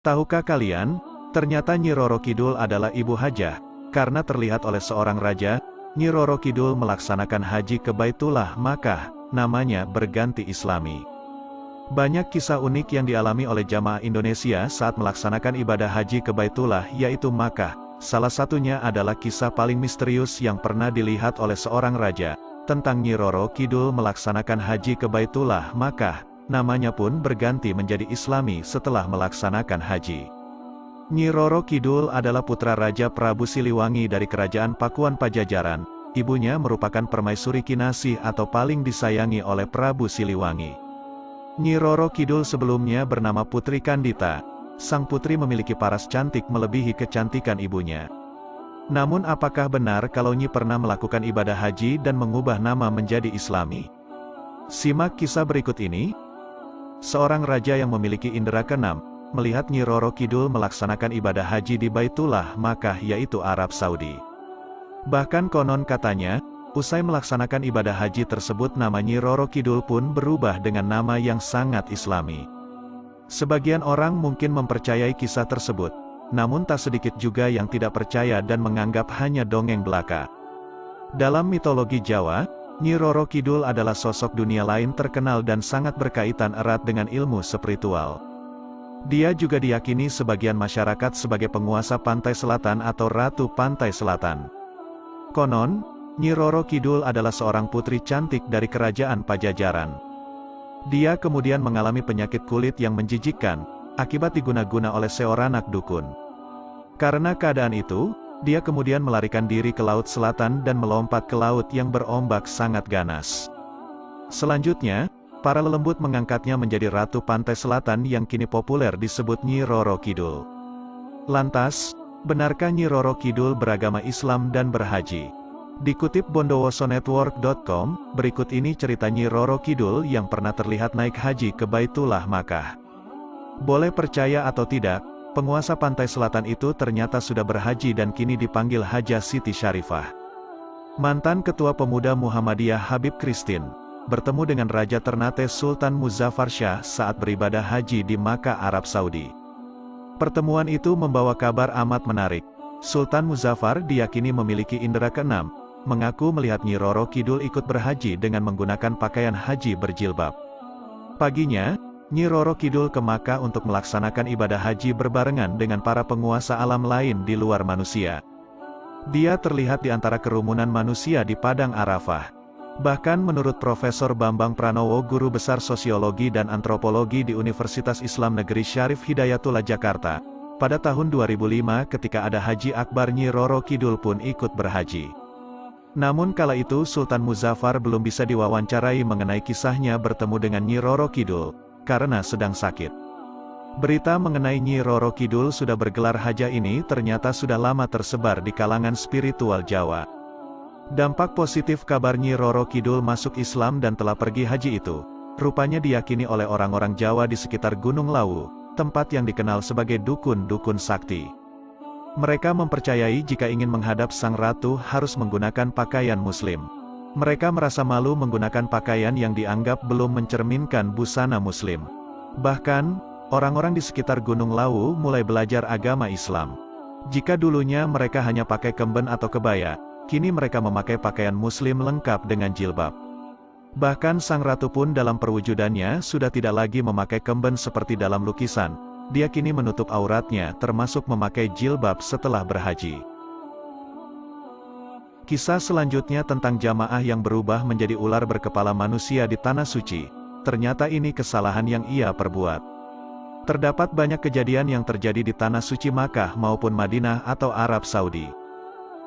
Tahukah kalian, ternyata Nyi Roro Kidul adalah ibu hajah, karena terlihat oleh seorang raja, Nyi Roro Kidul melaksanakan haji ke Baitullah Makkah, namanya berganti Islami. Banyak kisah unik yang dialami oleh jamaah Indonesia saat melaksanakan ibadah haji ke Baitullah yaitu Makkah. Salah satunya adalah kisah paling misterius yang pernah dilihat oleh seorang raja, tentang Nyi Roro Kidul melaksanakan haji ke Baitullah Makkah, namanya pun berganti menjadi Islami setelah melaksanakan haji. Nyi Roro Kidul adalah putra Raja Prabu Siliwangi dari Kerajaan Pakuan Pajajaran, ibunya merupakan permaisuri Kinasih atau paling disayangi oleh Prabu Siliwangi. Nyi Roro Kidul sebelumnya bernama Putri Kandita. Sang putri memiliki paras cantik melebihi kecantikan ibunya. Namun apakah benar kalau Nyi pernah melakukan ibadah haji dan mengubah nama menjadi Islami? Simak kisah berikut ini. Seorang raja yang memiliki indera keenam, melihat Nyi Roro Kidul melaksanakan ibadah haji di Baitullah Makkah yaitu Arab Saudi. Bahkan konon katanya, usai melaksanakan ibadah haji tersebut nama Nyi Roro Kidul pun berubah dengan nama yang sangat Islami. Sebagian orang mungkin mempercayai kisah tersebut, namun tak sedikit juga yang tidak percaya dan menganggap hanya dongeng belaka. Dalam mitologi Jawa, Nyi Roro Kidul adalah sosok dunia lain terkenal dan sangat berkaitan erat dengan ilmu spiritual. Dia juga diyakini sebagian masyarakat sebagai penguasa pantai selatan atau Ratu Pantai Selatan. Konon, Nyi Roro Kidul adalah seorang putri cantik dari Kerajaan Pajajaran. Dia kemudian mengalami penyakit kulit yang menjijikkan, akibat diguna-guna oleh seorang anak dukun. Karena keadaan itu, dia kemudian melarikan diri ke Laut Selatan dan melompat ke laut yang berombak sangat ganas. Selanjutnya, para lelembut mengangkatnya menjadi Ratu Pantai Selatan yang kini populer disebut Nyi Roro Kidul. Lantas, benarkah Nyi Roro Kidul beragama Islam dan berhaji? Dikutip bondowosonetwork.com, berikut ini cerita Nyi Roro Kidul yang pernah terlihat naik haji ke Baitullah Makkah. Boleh percaya atau tidak, penguasa pantai selatan itu ternyata sudah berhaji dan kini dipanggil Hajah Siti Syarifah. Mantan Ketua Pemuda Muhammadiyah Habib Kristin, bertemu dengan Raja Ternate Sultan Muzaffar Shah saat beribadah haji di Makkah, Arab Saudi. Pertemuan itu membawa kabar amat menarik. Sultan Muzaffar diyakini memiliki indera keenam, mengaku melihat Nyi Roro Kidul ikut berhaji dengan menggunakan pakaian haji berjilbab. Paginya, Nyi Roro Kidul ke Makkah untuk melaksanakan ibadah haji berbarengan dengan para penguasa alam lain di luar manusia. Dia terlihat di antara kerumunan manusia di Padang Arafah. Bahkan menurut Profesor Bambang Pranowo, guru besar sosiologi dan antropologi di Universitas Islam Negeri Syarif Hidayatullah Jakarta, pada tahun 2005 ketika ada Haji Akbar Nyi Roro Kidul pun ikut berhaji. Namun kala itu Sultan Muzaffar belum bisa diwawancarai mengenai kisahnya bertemu dengan Nyi Roro Kidul, karena sedang sakit. Berita mengenai Nyi Roro Kidul sudah bergelar haja ini ternyata sudah lama tersebar di kalangan spiritual Jawa. Dampak positif kabar Nyi Roro Kidul masuk Islam dan telah pergi haji itu, rupanya diyakini oleh orang-orang Jawa di sekitar Gunung Lawu, tempat yang dikenal sebagai dukun-dukun sakti. Mereka mempercayai jika ingin menghadap sang ratu harus menggunakan pakaian muslim. Mereka merasa malu menggunakan pakaian yang dianggap belum mencerminkan busana muslim. Bahkan, orang-orang di sekitar Gunung Lawu mulai belajar agama Islam. Jika dulunya mereka hanya pakai kemben atau kebaya, kini mereka memakai pakaian muslim lengkap dengan jilbab. Bahkan sang ratu pun dalam perwujudannya sudah tidak lagi memakai kemben seperti dalam lukisan. Dia kini menutup auratnya termasuk memakai jilbab setelah berhaji. Kisah selanjutnya tentang jamaah yang berubah menjadi ular berkepala manusia di Tanah Suci. Ternyata ini kesalahan yang ia perbuat. Terdapat banyak kejadian yang terjadi di Tanah Suci Makkah maupun Madinah atau Arab Saudi.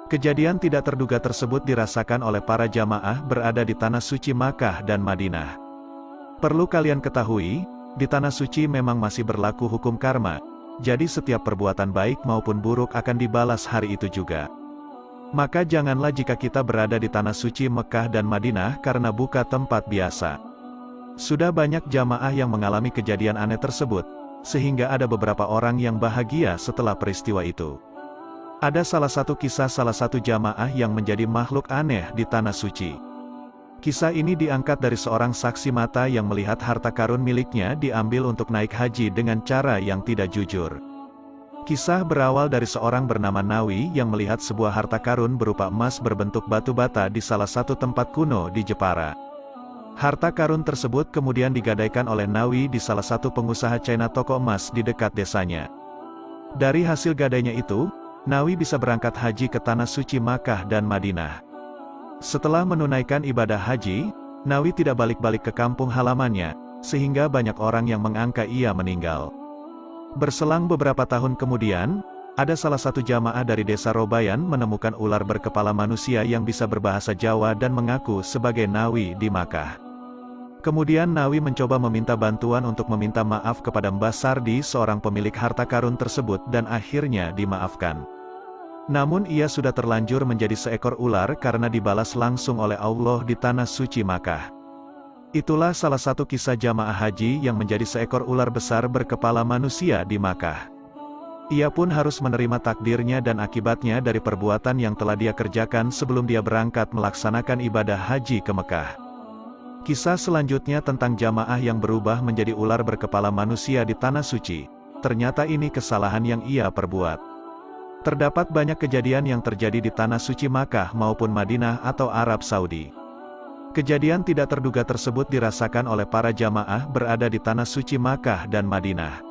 Kejadian tidak terduga tersebut dirasakan oleh para jamaah berada di Tanah Suci Makkah dan Madinah. Perlu kalian ketahui, di Tanah Suci memang masih berlaku hukum karma, jadi setiap perbuatan baik maupun buruk akan dibalas hari itu juga. Maka janganlah jika kita berada di Tanah Suci Mekah dan Madinah karena bukan tempat biasa. Sudah banyak jamaah yang mengalami kejadian aneh tersebut, sehingga ada beberapa orang yang bahagia setelah peristiwa itu. Ada salah satu kisah salah satu jamaah yang menjadi makhluk aneh di Tanah Suci. Kisah ini diangkat dari seorang saksi mata yang melihat harta karun miliknya diambil untuk naik haji dengan cara yang tidak jujur. Kisah berawal dari seorang bernama Nawi yang melihat sebuah harta karun berupa emas berbentuk batu bata di salah satu tempat kuno di Jepara. Harta karun tersebut kemudian digadaikan oleh Nawi di salah satu pengusaha China toko emas di dekat desanya. Dari hasil gadainya itu, Nawi bisa berangkat haji ke Tanah Suci Makkah dan Madinah. Setelah menunaikan ibadah haji, Nawi tidak balik-balik ke kampung halamannya, sehingga banyak orang yang mengangka ia meninggal. Berselang beberapa tahun kemudian, ada salah satu jamaah dari desa Robayan menemukan ular berkepala manusia yang bisa berbahasa Jawa dan mengaku sebagai Nawi di Makkah. Kemudian Nawi mencoba meminta bantuan untuk meminta maaf kepada Mbah Sardi, seorang pemilik harta karun tersebut, dan akhirnya dimaafkan. Namun ia sudah terlanjur menjadi seekor ular karena dibalas langsung oleh Allah di Tanah Suci Makkah. Itulah salah satu kisah jamaah haji yang menjadi seekor ular besar berkepala manusia di Makkah. Ia pun harus menerima takdirnya dan akibatnya dari perbuatan yang telah dia kerjakan sebelum dia berangkat melaksanakan ibadah haji ke Mekah. Kisah selanjutnya tentang jamaah yang berubah menjadi ular berkepala manusia di Tanah Suci. Ternyata ini kesalahan yang ia perbuat. Terdapat banyak kejadian yang terjadi di Tanah Suci Makkah maupun Madinah atau Arab Saudi. Kejadian tidak terduga tersebut dirasakan oleh para jamaah berada di Tanah Suci Makkah dan Madinah.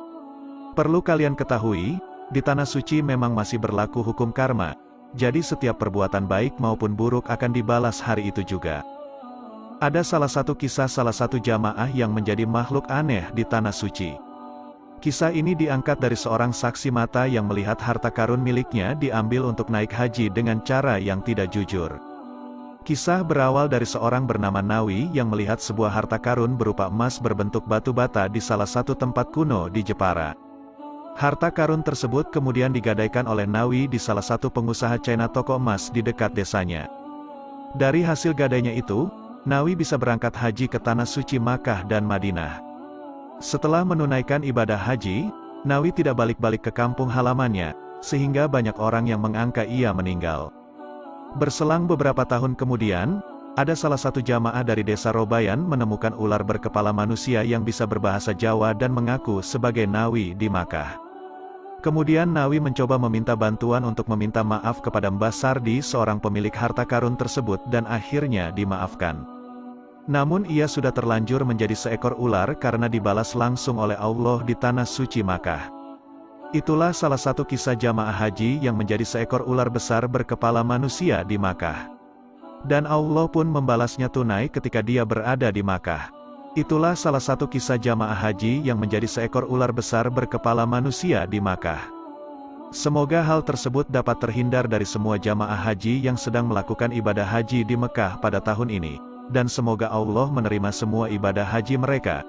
Perlu kalian ketahui, di Tanah Suci memang masih berlaku hukum karma, jadi setiap perbuatan baik maupun buruk akan dibalas hari itu juga. Ada salah satu kisah salah satu jamaah yang menjadi makhluk aneh di Tanah Suci. Kisah ini diangkat dari seorang saksi mata yang melihat harta karun miliknya diambil untuk naik haji dengan cara yang tidak jujur. Kisah berawal dari seorang bernama Nawi yang melihat sebuah harta karun berupa emas berbentuk batu bata di salah satu tempat kuno di Jepara. Harta karun tersebut kemudian digadaikan oleh Nawi di salah satu pengusaha China toko emas di dekat desanya. Dari hasil gadainya itu, Nawi bisa berangkat haji ke Tanah Suci Makkah dan Madinah. Setelah menunaikan ibadah haji, Nawi tidak balik-balik ke kampung halamannya, sehingga banyak orang yang mengangka ia meninggal. Berselang beberapa tahun kemudian, ada salah satu jamaah dari desa Robayan menemukan ular berkepala manusia yang bisa berbahasa Jawa dan mengaku sebagai Nawi di Makkah. Kemudian Nawi mencoba meminta bantuan untuk meminta maaf kepada Mbah Sardi, seorang pemilik harta karun tersebut, dan akhirnya dimaafkan. Namun ia sudah terlanjur menjadi seekor ular karena dibalas langsung oleh Allah di Tanah Suci Makkah. Itulah salah satu kisah jamaah haji yang menjadi seekor ular besar berkepala manusia di Makkah. Dan Allah pun membalasnya tunai ketika dia berada di Makkah. Itulah salah satu kisah jamaah haji yang menjadi seekor ular besar berkepala manusia di Makkah. Semoga hal tersebut dapat terhindar dari semua jamaah haji yang sedang melakukan ibadah haji di Mekah pada tahun ini. Dan semoga Allah menerima semua ibadah haji mereka.